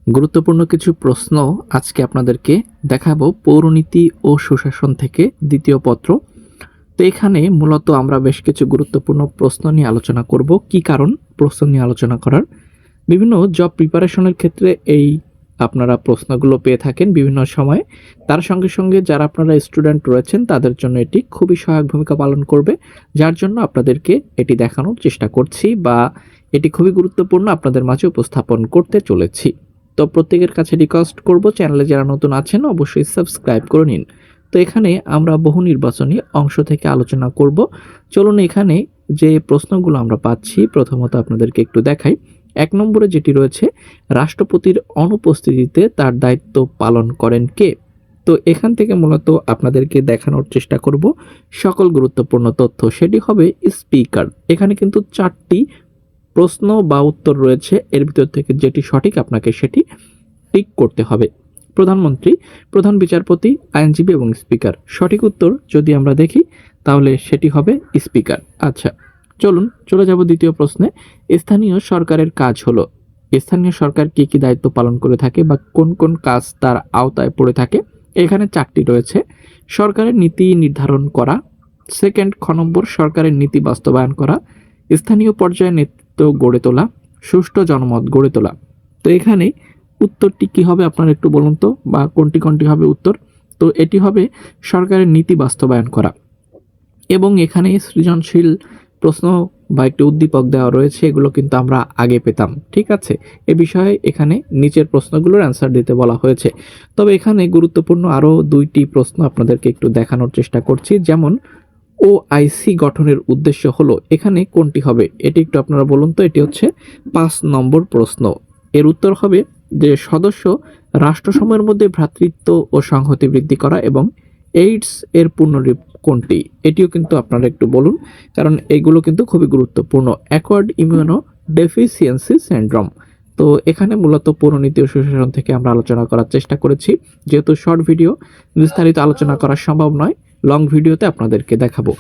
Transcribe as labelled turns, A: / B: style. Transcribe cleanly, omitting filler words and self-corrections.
A: গুরুত্বপূর্ণ কিছু প্রশ্ন আজকে আপনাদেরকে দেখাবো পৌরনীতি ও সুশাসন থেকে দ্বিতীয় পত্র। তো এখানে মূলত আমরা বেশ কিছু গুরুত্বপূর্ণ প্রশ্ন নিয়ে আলোচনা করব। কি কারণ প্রশ্ন নিয়ে আলোচনা করার? বিভিন্ন জব প্রিপারেশনের ক্ষেত্রে এই আপনারা প্রশ্নগুলো পেয়ে থাকেন বিভিন্ন সময়ে। তার সঙ্গে সঙ্গে যারা আপনারা স্টুডেন্ট রয়েছেন তাদের জন্য এটি খুবই সহায়ক ভূমিকা পালন করবে, যার জন্য আপনাদেরকে এটি দেখানোর চেষ্টা করছি বা এটি খুবই গুরুত্বপূর্ণ আপনাদের মাঝে উপস্থাপন করতে চলেছি। তো প্রত্যেকের কাছে রিকোয়েস্ট করব, চ্যানেলে যারা নতুন আছেন অবশ্যই সাবস্ক্রাইব করে নিন। তো এখানে আমরা বহু নির্বাচনী অংশ থেকে আলোচনা করব। চলুন এখানে যে প্রশ্নগুলো আমরা পাচ্ছি প্রথমত আপনাদেরকে একটু দেখাই। ১ নম্বরে যেটি রয়েছে, রাষ্ট্রপতির অনুপস্থিতিতে তার দায়িত্ব পালন করেন কে? তো এখান থেকে মূলত আপনাদেরকে দেখানোর চেষ্টা করব সকল গুরুত্বপূর্ণ তথ্য, সেটি হবে স্পিকার। এখানে কিন্তু 4টি প্রশ্ন বা উত্তর রয়েছে, এর ভিতর থেকে যেটি সঠিক আপনাকে সেটি টিক করতে হবে। প্রধানমন্ত্রী, প্রধান বিচারপতি, আইনজীবী এবং স্পিকার। সঠিক উত্তর যদি আমরা দেখি তাহলে সেটি হবে স্পিকার। আচ্ছা, চলুন চলে যাব দ্বিতীয় প্রশ্নে। স্থানীয় সরকারের কাজ হলো, স্থানীয় সরকার কি কি দায়িত্ব পালন করে থাকে বা কোন কোন কাজ তার আওতায় পড়ে থাকে? এখানে 4টি রয়েছে। সরকারের নীতি নির্ধারণ করা, সেকেন্ড খ নম্বর সরকারের নীতি বাস্তবায়ন করা, স্থানীয় পর্যায়ে নেতৃত্ব গড়ে তোলা, সুষ্ঠু জনমত গড়ে তোলা। তো এখানে উত্তরটি কি হবে আপনারা একটু বলুন তো, বা কোনটি কোনটি হবে উত্তর? তো এটি হবে সরকারের নীতি বাস্তবায়ন করা। এবং এখানে সৃজনশীল প্রশ্ন বা একটি উদ্দীপক দেওয়া রয়েছে, এগুলো কিন্তু আমরা আগে পেতাম, ঠিক আছে? এ বিষয়ে এখানে নিচের প্রশ্নগুলোর অ্যান্সার দিতে বলা হয়েছে। তবে এখানে গুরুত্বপূর্ণ আরও 2টি প্রশ্ন আপনাদেরকে একটু দেখানোর চেষ্টা করছি। যেমন ওআইসি গঠনের উদ্দেশ্য হলো, এখানে কোনটি হবে? এটি একটু আপনারা বলুন তো। এটি হচ্ছে 5 নম্বর প্রশ্ন। এর উত্তর হবে যে সদস্য রাষ্ট্রসমূহের মধ্যে ভ্রাতৃত্ব ও সংহতি বৃদ্ধি করা এবং এইডস এর পূর্ণরূপ কোনটি? এটিও কিন্তু আপনারা একটু বলুন, কারণ এগুলো কিন্তু খুবই গুরুত্বপূর্ণ। Acquired immuno deficiency syndrome. তো এখানে মূলত পৌরনীতি ও সুশাসন থেকে আমরা আলোচনা করার চেষ্টা করেছি। যেহেতু শর্ট ভিডিও বিস্তারিত আলোচনা করা সম্ভব নয়, লং ভিডিওতে আপনাদেরকে দেখাবো।